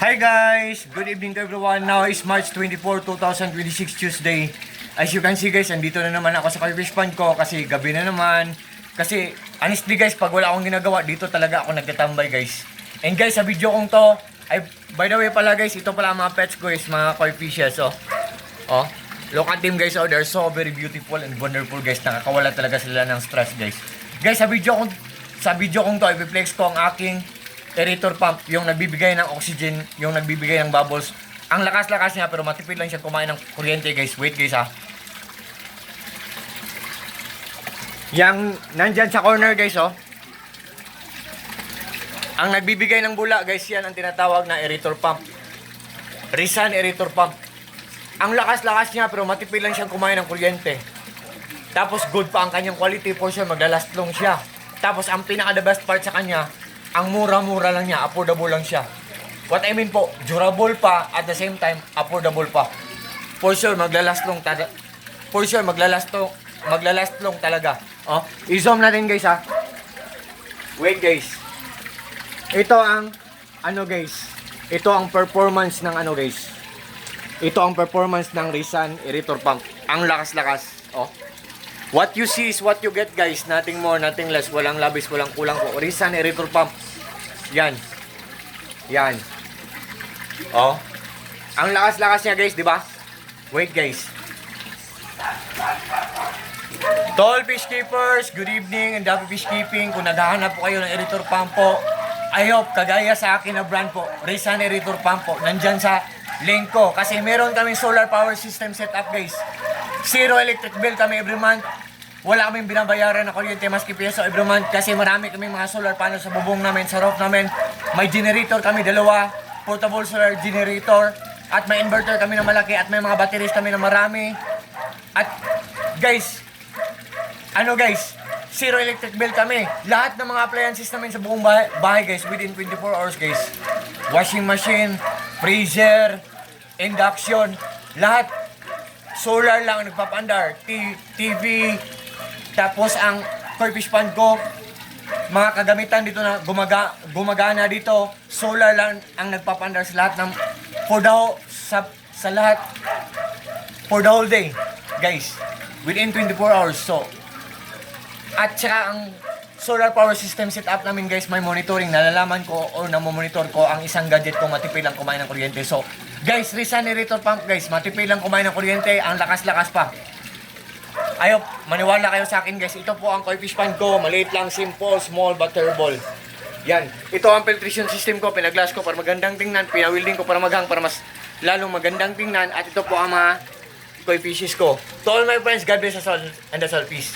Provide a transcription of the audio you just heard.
Hi guys! Good evening to everyone. Now is March 24, 2026 Tuesday. As you can see guys, andito na naman ako sa fish pond ko kasi gabi na naman. Kasi honestly guys, pag wala akong ginagawa, dito talaga ako nagtatambay guys. And guys, sa video kong to, ay, by the way pala guys, ito pala ang mga pets ko guys, mga koi fishes. Oh, look at them guys, oh, they're so very beautiful and wonderful guys. Nakakawala talaga sila ng stress guys. Guys, sa video kong to, i-flex ko ang aking aerator pump, yung nagbibigay ng oxygen, yung nagbibigay ng bubbles. Ang lakas-lakas niya pero matipid lang siya kumain ng kuryente guys. Wait guys ha. Yang nandyan sa corner guys oh. Ang nagbibigay ng bula guys, yan ang tinatawag na aerator pump. Rizan aerator pump. Ang lakas-lakas niya pero matipid lang siyang kumain ng kuryente. Tapos good pa ang kanyang quality, for sure maglalast long siya. Tapos ang pinaka the best part sa kanya, ang mura-mura lang niya, affordable lang siya. What I mean po, durable pa, at the same time, affordable pa. For sure, maglalast long talaga. Oh, i-zoom natin guys ha. Wait guys. Ito ang, guys. Ito ang performance ng guys. Ito ang performance ng Rizan aerator pump. Ang lakas-lakas. Oh. What you see is what you get guys. Nothing more, nothing less. Walang labis, walang kulang po. Rizan aerator pump. Yan. Yan. Oh. Ang lakas-lakas niya guys, di ba? Wait guys. Tall fish keepers, good evening and happy fish keeping. Kung naghahanap po kayo ng aerator pump po, I hope kagaya sa akin na brand po, Rizan aerator pump po, nandyan sa link ko. Kasi meron kaming solar power system setup guys. Zero electric bill kami every month. Wala kaming binabayaran na kuryente maski piso every month kasi marami kaming mga solar panels sa bubong namin, sa roof namin. May generator kami, dalawa, portable solar generator, at may inverter kami na malaki, at may mga batteries kami na marami. At guys, zero electric bill kami. Lahat ng mga appliances namin sa buong bahay guys, within 24 hours guys. Washing machine, freezer, induction, lahat solar lang nagpapaandar. TV, tapos ang koi fish pond ko, mga kagamitan dito na gumagana dito, solar lang ang nagpapaandar sa lahat ng sa lahat for the whole day guys, within 24 hours. So at saka ang solar power system setup namin guys, may monitoring, nalalaman ko o namomonitor ko ang isang gadget ko matipid lang kumain ng kuryente. So guys, Rizan aerator pump guys, matipid lang kumain ng kuryente, ang lakas-lakas pa. Ayop, maniwala kayo sa akin guys. Ito po ang koi fish pond ko, maliit lang, simple, small but terrible. Yan, ito ang filtration system ko, pinaglass ko para magandang tingnan, pinawilding ko para maghang, para mas lalong magandang tingnan. At ito po ang mga koi fishes ko. To all my friends, God bless us all and that's all, peace.